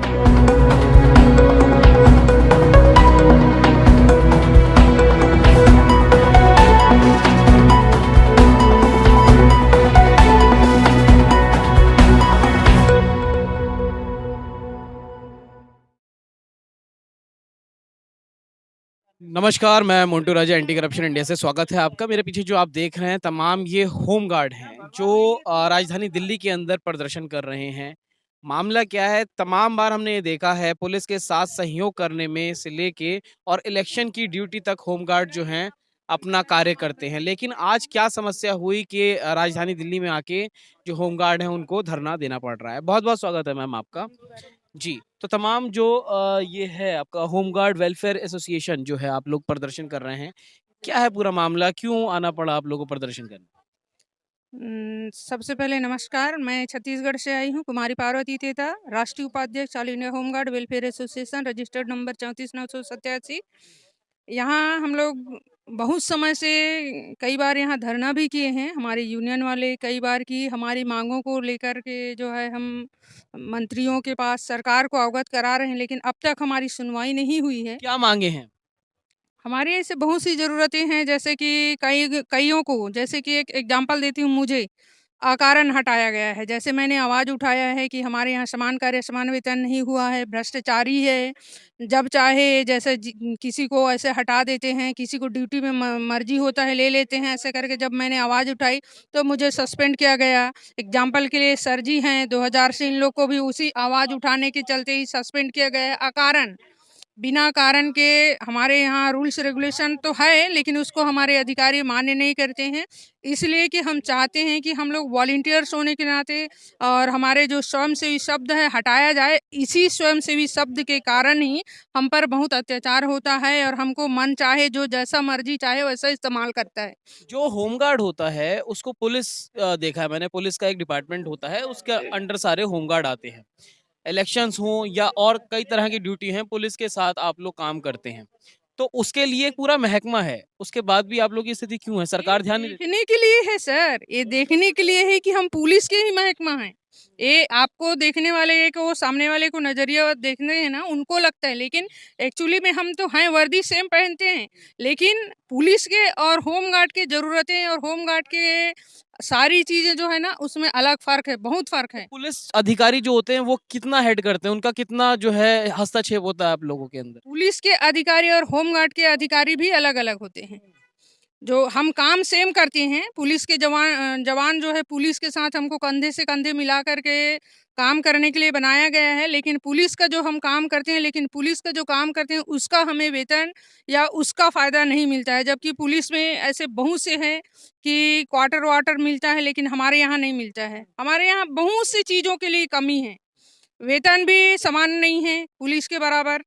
नमस्कार, मैं मोंटू राजा anti corruption India से स्वागत है आपका। मेरे पीछे जो आप देख रहे हैं तमाम ये होम गार्ड हैं जो राजधानी दिल्ली के अंदर प्रदर्शन कर रहे हैं। मामला क्या है, तमाम बार हमने ये देखा है पुलिस के साथ सहयोग करने में से लेके और इलेक्शन की ड्यूटी तक होम गार्ड जो हैं अपना कार्य करते हैं। लेकिन आज क्या समस्या हुई कि राजधानी दिल्ली में आके जो होम गार्ड हैं उनको धरना देना पड़ रहा है। बहुत-बहुत स्वागत है मैम आपका। जी, तो तमाम जो ये है आपका होमगार्ड वेलफेयर एसोसिएशन जो है आप लोग प्रदर्शन कर रहे हैं, क्या है पूरा मामला? क्यों आना पड़ा आप लोगों को प्रदर्शन करने? सबसे पहले नमस्कार, मैं छत्तीसगढ़ से आई हूँ, कुमारी पार्वती तेता, राष्ट्रीय उपाध्यक्ष all India home guard welfare association, registered number 34,987। यहाँ हम लोग बहुत समय से कई बार यहाँ धरना भी किए हैं, हमारे यूनियन वाले कई बार की हमारी मांगों को लेकर के जो है हम मंत्रियों के पास सरकार को अवगत करा रहे हैं, लेकिन अब तक हमारी सुनवाई नहीं हुई है। क्या माँगे हैं? हमारी ऐसे बहुत सी ज़रूरतें हैं, जैसे कि कइयों को, जैसे कि एक एग्जांपल देती हूँ, मुझे अकारण हटाया गया है। जैसे मैंने आवाज़ उठाया है कि हमारे यहाँ समान कार्य समान वेतन नहीं हुआ है, भ्रष्टाचारी है। जब चाहे जैसे किसी को ऐसे हटा देते हैं, किसी को ड्यूटी में मर्जी होता है ले लेते हैं, ऐसे करके जब मैंने आवाज़ उठाई तो मुझे सस्पेंड किया गया। एग्जाम्पल के लिए सर जी हैं, 2000 से इन लोग को भी उसी आवाज़ उठाने के चलते ही सस्पेंड किया गया है अकारण। बिना कारण के हमारे यहाँ रूल्स रेगुलेशन तो है, लेकिन उसको हमारे अधिकारी मान्य नहीं करते हैं। इसलिए कि हम चाहते हैं कि हम लोग वॉलंटियर्स होने के नाते और हमारे जो स्वयंसेवी शब्द है हटाया जाए। इसी स्वयंसेवी शब्द के कारण ही हम पर बहुत अत्याचार होता है और हमको मन चाहे जो जैसा मर्जी चाहे वैसा इस्तेमाल करता है। जो होमगार्ड होता है उसको पुलिस देखा है मैंने, पुलिस का एक डिपार्टमेंट होता है, उसके अंडर सारे होमगार्ड आते हैं। इलेक्शंस हों या और कई तरह की ड्यूटी हैं, पुलिस के साथ आप लोग काम करते हैं। तो उसके लिए एक पूरा महकमा है, उसके बाद भी आप लोग की स्थिति क्यों है? ये सरकार ध्यान नहीं देती? देखने के लिए है सर, ये देखने के लिए है कि हम पुलिस के ही महकमा हैं। ये आपको देखने वाले को, सामने वाले को नजरिया देखने हैं ना, उनको लगता है, लेकिन एक्चुअली में हम तो हैं, वर्दी सेम पहनते हैं, लेकिन पुलिस के और होमगार्ड की जरूरतें और होमगार्ड के सारी चीजें जो है ना उसमें अलग फर्क है, बहुत फर्क है। पुलिस अधिकारी जो होते हैं वो कितना हेड करते हैं? उनका कितना जो है हस्तक्षेप होता है आप लोगों के अंदर? पुलिस के अधिकारी और होमगार्ड के अधिकारी भी अलग अलग होते हैं। जो हम काम सेम करते हैं, पुलिस के जवान जो है पुलिस के साथ हमको कंधे से कंधे मिला करके काम करने के लिए बनाया गया है, लेकिन पुलिस का जो हम काम करते हैं, लेकिन पुलिस का जो काम करते हैं उसका हमें वेतन या उसका फ़ायदा नहीं मिलता है। जबकि पुलिस में ऐसे बहुत से हैं कि क्वार्टर वार्टर मिलता है, लेकिन हमारे यहाँ नहीं मिलता है। हमारे यहाँ बहुत सी चीज़ों के लिए कमी है, वेतन भी समान नहीं है पुलिस के बराबर।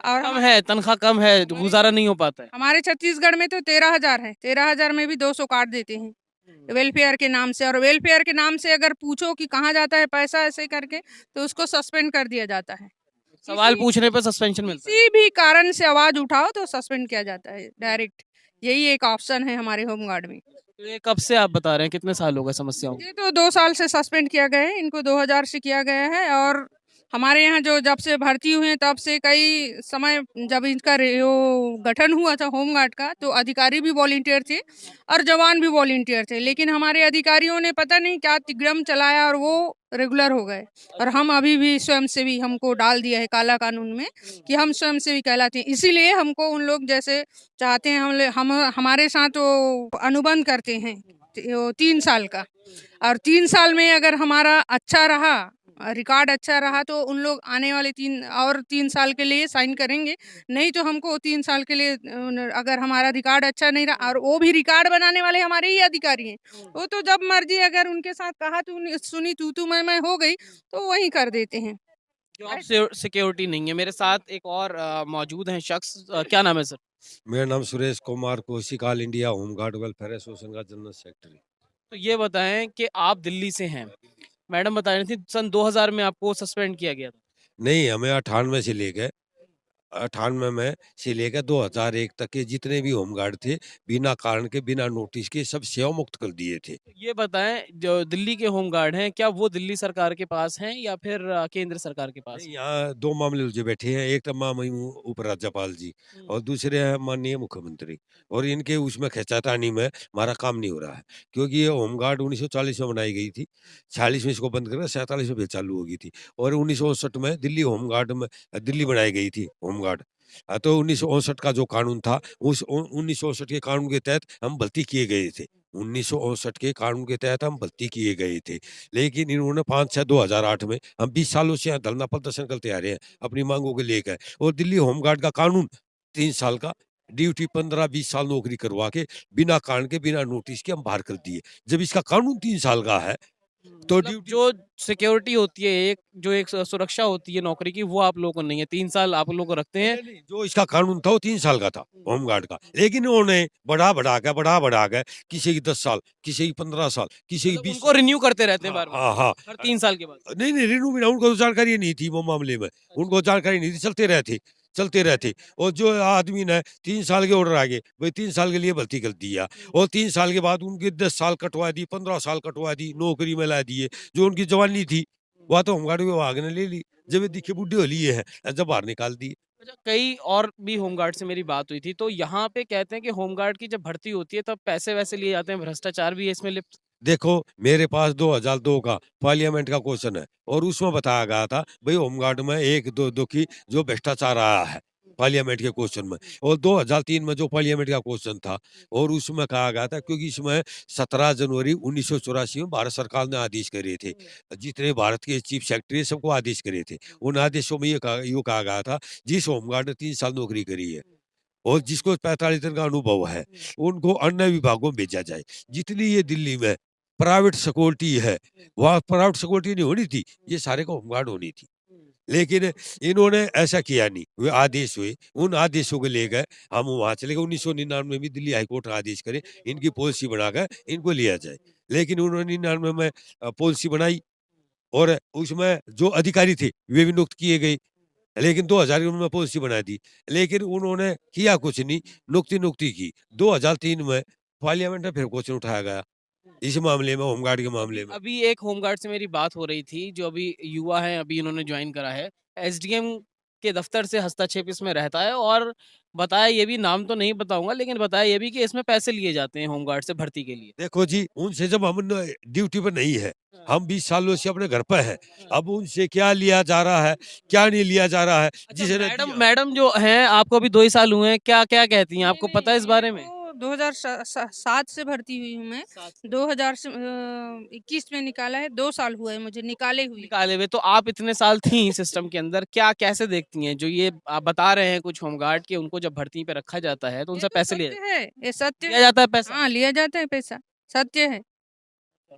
और कम है, तनख्वाह कम है, तो गुज़ारा नहीं हो पाता है। हमारे छत्तीसगढ़ में तो 13,000 है, 13,000 में भी 200 काट देते हैं वेलफेयर के नाम से। और वेलफेयर के नाम से अगर पूछो कि कहाँ जाता है पैसा ऐसे करके, तो उसको सस्पेंड कर दिया जाता है। सवाल किसी पूछने पे सस्पेंशन मिलता है। किसी भी कारण से आवाज उठाओ तो सस्पेंड किया जाता है डायरेक्ट। यही एक ऑप्शन है हमारे होमगार्ड में। तो ये कब से आप बता रहे हैं, कितने साल हो गए समस्याओं को? ये तो 2 साल से सस्पेंड किया गया है, इनको 2000 से किया गया है। और हमारे यहाँ जो जब से भर्ती हुए हैं तब से कई समय, जब इनका गठन हुआ था होमगार्ड का, तो अधिकारी भी वॉलंटियर थे और जवान भी वॉलंटियर थे, लेकिन हमारे अधिकारियों ने पता नहीं क्या तिग्रम चलाया और वो रेगुलर हो गए। और हम अभी भी स्वयंसेवी, हमको डाल दिया है काला कानून में कि हम स्वयंसेवी कहलाते हैं। इसीलिए हमको उन लोग जैसे चाहते हैं, हम हमारे साथ वो अनुबंध करते हैं 3 साल का। और 3 साल में अगर हमारा अच्छा रहा, रिकॉर्ड अच्छा रहा, तो उन लोग आने वाले 3 साल के लिए साइन करेंगे। नहीं तो हमको 3 साल के लिए अगर हमारा रिकॉर्ड अच्छा नहीं रहा, और वो भी रिकॉर्ड बनाने वाले हमारे ही अधिकारी हैं, वो तो जब मर्जी अगर उनके साथ कहा तू सुनी, तू मैं हो गई, तो वही कर देते हैं। जॉब सिक्योरिटी नहीं है। मेरे साथ एक और मौजूद हैं शख्स, क्या नाम है सर? मेरा नाम Suresh Kumar Kaushik, all India home guard welfare association का जनरल सेक्रेटरी। तो ये बताएं कि आप दिल्ली से हैं। मैडम बता रही थी सन 2000 में आपको सस्पेंड किया गया था। नहीं, हमें 98 से लेके 98 में से लेकर 2001 तक के जितने भी होमगार्ड थे, बिना कारण के, बिना नोटिस के सब सेवा मुक्त कर दिए थे। ये बताएँ जो दिल्ली के होमगार्ड हैं, क्या वो दिल्ली सरकार के पास हैं या फिर केंद्र सरकार के पास नहीं, हैं? यहाँ 2 मामले उलझे बैठे हैं। एक तो माननीय उपराज्यपाल जी हुँ। और दूसरे हैं माननीय मुख्यमंत्री, और इनके उसमें खींचातानी में हमारा काम नहीं हो रहा है। क्योंकि ये होमगार्ड 1940 में बनाई गई थी, 46 में इसको बंद कर 47 में फिर चालू हो गई थी, और 1959 में दिल्ली होमगार्ड में दिल्ली बनाई गई थी होमगार्ड। तो 1959 का जो कानून था, उस 1959 के कानून के तहत हम भर्ती किए गए थे। 1959 के कानून के तहत हम भर्ती किए गए थे। लेकिन इन्होंने 5-6 2008 में, हम 20 सालों से यहाँ धरना प्रदर्शन करते आ रहे हैं, अपनी माँगों को लेकर, और दिल्ली होमगार्ड का कानून 3 साल का, ड्यूटी 15-20 साल नौकरी करवा के, बिना कारण के, बिना नोटिस के हम बाहर कर दिए। जब इसका कानून 3 साल का है, तो मतलब ड्यूटी जो सिक्योरिटी होती है एक, जो एक सुरक्षा होती है नौकरी की, वो आप लोगों को नहीं है। 3 साल आप लोग को रखते हैं। नहीं, नहीं, जो इसका कानून था वो 3 साल का था, होमगार्ड का। लेकिन उन्होंने बढ़ा-बढ़ा के किसी की 10 साल, किसी की 15 साल, किसी की मतलब 20 उनको साल। रिन्यू करते रहते हैं हाँ, बार-बार, हाँ, हाँ। हर 3 साल के बाद। नहीं, नहीं, रिन्यू भी उनको तो जानकारी नहीं थी वो मामले में। अच्छा। उनको जानकारी नहीं थी, चलते रहते। और जो आदमी ने 3 साल के ऑर्डर आ गए, भई 3 साल के लिए भर्ती कर दिया, और 3 साल के बाद उनके 10 साल कटवा दी, 15 साल कटवा दी, नौकरी में ला दिए। जो उनकी जवानी थी, वह तो होमगार्ड विभाग ने ले ली। जब ये दिखे बुड्ढे हो लिए हैं, जब बाहर निकाल दिए। अच्छा, कई और भी होमगार्ड से मेरी बात हुई थी, तो यहाँ पे कहते हैं कि होमगार्ड की जब भर्ती होती है, तब पैसे-वैसे लिए जाते हैं, भ्रष्टाचार भी है इसमें लिप्त। देखो, मेरे पास 2002 का पार्लियामेंट का क्वेश्चन है, और उसमें बताया गया था भई होमगार्ड में 1-2 की जो भ्रष्टाचार आया है, पार्लियामेंट के क्वेश्चन में। और 2003 में जो पार्लियामेंट का क्वेश्चन था, और उसमें कहा गया था, क्योंकि इसमें 17 जनवरी 1984 में भारत सरकार ने आदेश करे थे। जितने भारत के चीफ सेक्रेटरी सबको आदेश करे थे। उन आदेशों में ये कहा गया था, जिस होमगार्ड ने 3 साल नौकरी करी है और जिसको 45 दिन का अनुभव है, उनको अन्य विभागों में भेजा जाए। जितनी ये दिल्ली में प्राइवेट सिक्योरिटी है, वहाँ प्राइवेट सिक्योरिटी नहीं होनी थी, ये सारे को होमगार्ड होनी थी। लेकिन इन्होंने ऐसा किया नहीं, वे आदेश हुए, उन आदेशों को लेकर हम वहाँ चले गए। 1999 में दिल्ली हाई कोर्ट ने आदेश करे, इनकी पॉलिसी बनाकर इनको लिया जाए। लेकिन उन्होंने 99 में पॉलिसी बनाई, और उसमें जो अधिकारी थे, वे भी नियुक्त किए गए। लेकिन 2000 की उन्होंने पॉलिसी बना दी, लेकिन उन्होंने किया कुछ नहीं, नुक्ति-नुक्ति की। 2003 में पार्लियामेंट में फिर क्वेश्चन उठाया गया, इस मामले में, होमगार्ड के मामले में। अभी एक होमगार्ड से मेरी बात हो रही थी, जो अभी युवा हैं, अभी इन्होंने जॉइन करा है। एसडीएम के दफ्तर से हस्तक्षेप इसमें रहता है, और बताया ये भी, नाम तो नहीं बताऊँगा, लेकिन बताया ये भी कि इसमें पैसे लिए जाते हैं होमगार्ड से भर्ती के लिए। देखो जी, उनसे जब हम न ड्यूटी पे नहीं है, हाँ, हम 20 सालों से अपने घर पे हैं, हाँ। अब उनसे क्या लिया जा रहा है, क्या नहीं लिया जा रहा है, अच्छा, जिसने मैडम दिया। मैडम जो हैं, आपको अभी 2 ही साल हुए हैं, क्या-क्या कहती हैं? नहीं, आपको नहीं, पता है इस मैं बारे में? तो 2007 से भर्ती हुई हूँ मैं। 7 से 2021 में निकाला है, 2 साल हुए हैं मुझे निकाले हुए। निकाले हुए, तो आप इतने साल थीं सिस्टम के अंदर, क्या कैसे देखती हैं? जो ये आप बता रहे हैं कुछ होमगार्ड के, उनको जब भर्ती पे रखा जाता है, तो ये उनसे तो पैसे लिए सत्य है, ये सत्य लिया है। जाता है पैसा? हाँ, लिया जाता है पैसा, सत्य है।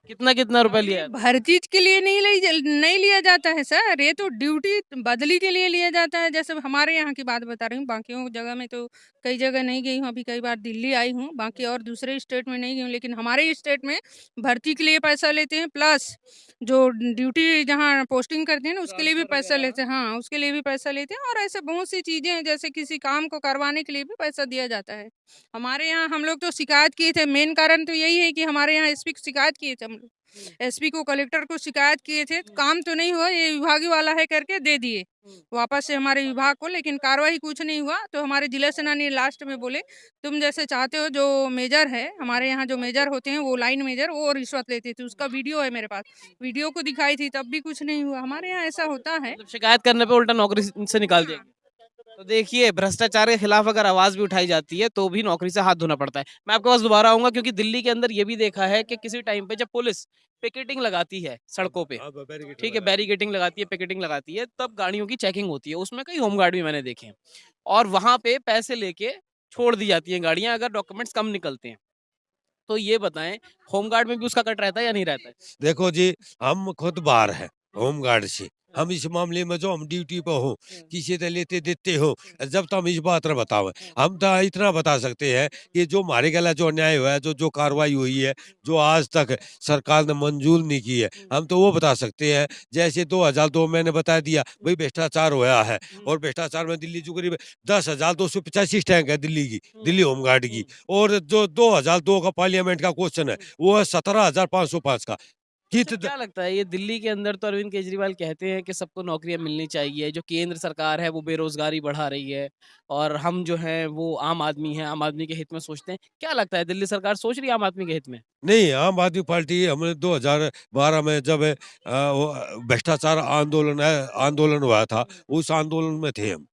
कितना-कितना रुपए लिया अरे! जाता है? हर चीज़ के लिए नहीं लिया जाता है सर, ये तो ड्यूटी बदली के लिए लिया जाता है। जैसे हमारे यहाँ की बात बता रही हूँ, बाकियों जगह में तो कई जगह नहीं गई हूँ, अभी कई बार दिल्ली आई हूँ, बाकी और दूसरे स्टेट में नहीं गई हूँ। लेकिन हमारे ही स्टेट में भर्ती के लिए पैसा लेते हैं, प्लस जो ड्यूटी जहाँ पोस्टिंग करते हैं ना, उसके लिए भी ट्रांसफर पैसा लेते वगैरह? हैं। हाँ, उसके लिए भी पैसा लेते हैं, और ऐसे बहुत सी चीज़ें हैं, जैसे किसी काम को करवाने के लिए भी पैसा दिया जाता है। हमारे यहाँ हम लोग तो शिकायत किए थे, मेन कारण तो यही है कि हमारे यहाँ एसपी को शिकायत किए थे हम लोग। एसपी को, कलेक्टर को शिकायत किए थे, काम तो नहीं हुआ, ये विभागीय वाला है करके दे दिए वापस से हमारे विभाग को, लेकिन कार्रवाई कुछ नहीं हुआ। तो हमारे जिला सेनानी लास्ट में बोले, तुम जैसे चाहते हो, जो मेजर है हमारे यहाँ, जो मेजर होते हैं, वो लाइन मेजर, वो रिश्वत लेते थे। उसका वीडियो है मेरे पास, वीडियो को दिखाई थी, तब भी कुछ नहीं हुआ। हमारे यहाँ ऐसा होता है। मतलब शिकायत करने पे उल्टा नौकरी से निकाल दिया हाँ। गया। तो देखिए, भ्रष्टाचार के खिलाफ अगर आवाज़ भी उठाई जाती है, तो भी नौकरी से हाथ धोना पड़ता है। मैं आपके पास दोबारा आऊँगा, क्योंकि दिल्ली के अंदर ये भी देखा है कि किसी टाइम पे जब पुलिस पिकेटिंग लगाती है सड़कों पे, अब बैरिकेड ठीक है, लगाते हैं। बैरिकेडिंग लगाती है, पिकेटिंग लगाती है, तब गाड़ियों की चेकिंग होती है। उसमें कई होमगार्ड भी मैंने देखे हैं, और वहाँ पे पैसे लेके छोड़ दी जाती हैं गाड़ियाँ, अगर डॉक्यूमेंट्स कम निकलते हैं। तो ये बताएँ, होमगार्ड में भी उसका कट रहता है या नहीं रहता है? देखो जी, हम खुद बाहर हैं होमगार्ड से, हम इस मामले में जो हम ड्यूटी पे हो, किसी से लेते देते हो, जब तक हम इस बात न बतावे। हम तो इतना बता सकते हैं कि जो हमारे गला जो अन्याय हुआ है, जो कार्रवाई हुई है, जो आज तक सरकार ने मंजूर नहीं की है, हम तो वो बता सकते हैं। जैसे 2002 मैंने बता दिया, भाई भ्रष्टाचार हुआ है और भ्रष्टाचार में दिल्ली जो करीब 10,285 टैंक है दिल्ली की, दिल्ली होमगार्ड की, और जो 2002 का पार्लियामेंट का क्वेश्चन है, वो है 17,505 का। अच्छा, क्या लगता है ये दिल्ली के अंदर तो अरविंद केजरीवाल कहते हैं कि सबको नौकरियां मिलनी चाहिए, जो केंद्र सरकार है वो बेरोजगारी बढ़ा रही है और हम जो हैं वो आम आदमी हैं, आम आदमी के हित में सोचते हैं। क्या लगता है दिल्ली सरकार सोच रही है आम आदमी के हित में? नहीं, आम आदमी पार्टी हमने 2012 में जब वो भ्रष्टाचार आंदोलन हुआ था, उस आंदोलन में थे हम।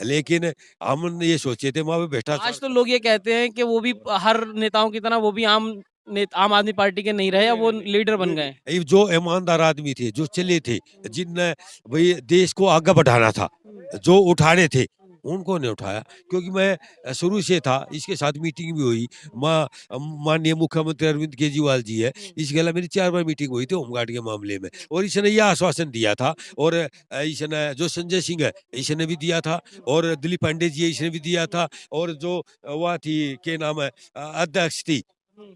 लेकिन हम ये सोचे थे वहाँ पे भ्रष्टाचार आज तो लोग ये कहते हैं कि वो भी हर नेताओं की तरह वो भी आम आदमी पार्टी के नहीं रहे, अब वो लीडर बन गए। ये जो ईमानदार आदमी थे, जो चले थे, जिनने भई देश को आगे बढ़ाना था, जो उठाने थे, उनको नहीं उठाया। क्योंकि मैं शुरू से था, इसके साथ मीटिंग भी हुई। माननीय मुख्यमंत्री अरविंद केजरीवाल जी है, इसके अलावा मेरी 4 बार मीटिंग हुई थी होमगार्ड के मामले में, और इसने ये आश्वासन दिया था, और इसने जो संजय सिंह है, इसने भी दिया था, और दिलीप पांडे जी है, इसने भी दिया था, और जो वहाँ थी, क्या नाम है, अध्यक्ष थी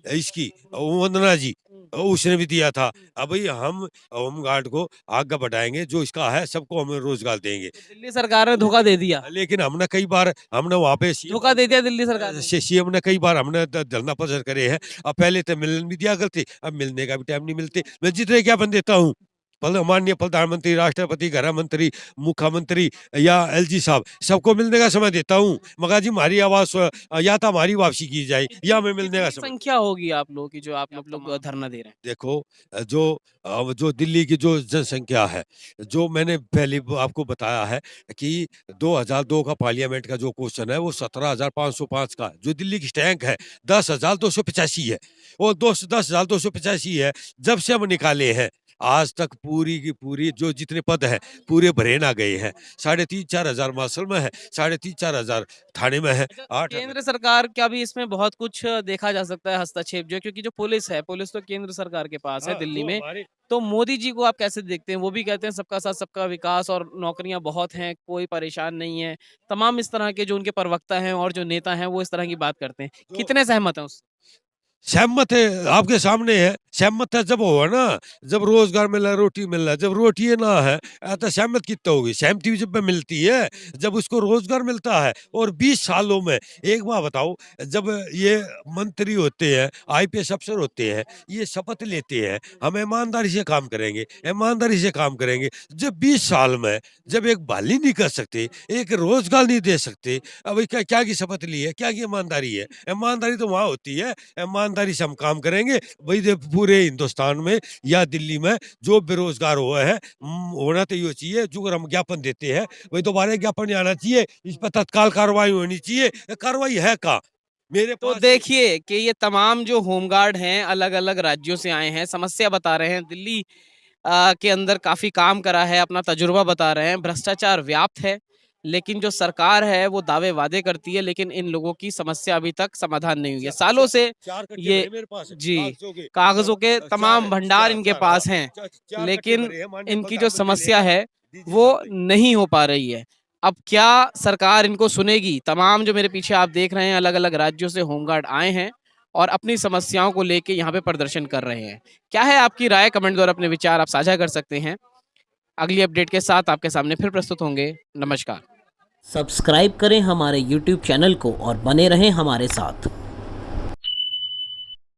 इसकी, वंदना जी, उसने भी दिया था। अब भाई हम होमगार्ड को आगे बढ़ाएंगे, जो इसका है सबको हम रोजगार देंगे। दिल्ली सरकार ने धोखा दे दिया। लेकिन हमने कई बार हमने वहाँ पे धोखा दे दिया दिल्ली सरकार ने। सीएम ने कई बार हमने धरना प्रदर्शन करे हैं। अब पहले तो मिलने भी दिया करते, अब मिलने का भी टाइम नहीं मिलते। मैं जितने ज्ञापन देता हूँ, माननीय प्रधानमंत्री, राष्ट्रपति, गृह मंत्री, मुख्यमंत्री या एलजी साहब, सबको मिलने का समय देता हूँ, मगर जी हमारी आवाज या तो हमारी वापसी की जाए या हमें मिलने का कितनी समय। संख्या होगी आप लोगों की जो आप लोग धरना दे रहे हैं? देखो, जो दिल्ली की जो जनसंख्या है, जो मैंने पहले आपको बताया है कि 2002 का पार्लियामेंट का जो क्वेश्चन है, वो 17,505 का, जो दिल्ली की स्टैंक है 10,285 है, और 10,285 है। जब से हम निकाले हैं, आज तक पूरी की पूरी जो जितने पद है, पूरे भरे ना गए हैं। 3,500-4 हजार मार्शल में है, 3,500-4 हजार थाने में है, 8 केंद्र सरकार का भी इसमें बहुत कुछ देखा जा सकता है हस्तक्षेप जो, क्योंकि जो पुलिस है, पुलिस तो केंद्र सरकार के पास है दिल्ली में। तो मोदी जी को आप कैसे देखते हैं? वो भी कहते हैं सबका साथ सबका विकास और नौकरियां बहुत हैं, कोई परेशान नहीं है। तमाम इस तरह के जो उनके प्रवक्ता हैं और जो नेता हैं वो इस तरह की बात करते हैं। कितने सहमत हैं उससे? सहमत है, आपके सामने है। सहमत है जब होगा ना, जब रोजगार मिल रहा है, रोटी मिल रहा है। जब रोटी है ना है, तो सहमत कितना होगी? सहमति भी जब मिलती है, जब उसको रोजगार मिलता है। और 20 सालों में एक बार बताओ, जब ये मंत्री होते हैं, आईपीएस अफसर होते हैं, ये शपथ लेते हैं, हम ईमानदारी से काम करेंगे, ईमानदारी से काम करेंगे। जब 20 साल में जब एक बहाली नहीं कर सकते, एक रोजगार नहीं दे सकते, अब क्या क्या की शपथ ली है? क्या की ईमानदारी है? ईमानदारी तो वहाँ होती है, ईमानदारी से हम काम करेंगे। भाई पूरे हिंदुस्तान में या दिल्ली में जो बेरोजगार हुआ है, होना तो ये चाहिए, जो अगर हम ज्ञापन देते हैं, वही दोबारा ज्ञापन नहीं आना चाहिए, इस पर तत्काल कार्रवाई होनी चाहिए। कार्रवाई है कहाँ? मेरे तो पास देखिए कि ये तमाम जो होमगार्ड हैं अलग-अलग राज्यों से आए हैं, समस्या बता रहे हैं। दिल्ली के अंदर काफ़ी काम करा है, अपना तजुर्बा बता रहे हैं। भ्रष्टाचार व्याप्त है, लेकिन जो सरकार है वो दावे-वादे करती है, लेकिन इन लोगों की समस्या अभी तक समाधान नहीं हुई है। सालों से 4 कट्टे ये भरे मेरे पास है, जी, कागजों के। कागज़ों के चार तमाम भंडार इनके पास हैं, 4 कट्टे लेकिन भरे हैं, माननीय इनकी जो प्रधानमंत्री समस्या लेकर है दीजिए वो साहब भाई। नहीं हो पा रही है। अब क्या सरकार इनको सुनेगी? तमाम जो मेरे पीछे आप देख रहे हैं अलग-अलग राज्यों से होमगार्ड आए हैं और अपनी समस्याओं को लेके यहाँ पे प्रदर्शन कर रहे हैं। क्या है आपकी राय? कमेंट द्वारा अपने विचार आप साझा कर सकते हैं। अगली अपडेट के साथ आपके सामने फिर प्रस्तुत होंगे। नमस्कार। सब्सक्राइब करें हमारे YouTube चैनल को और बने रहें हमारे साथ।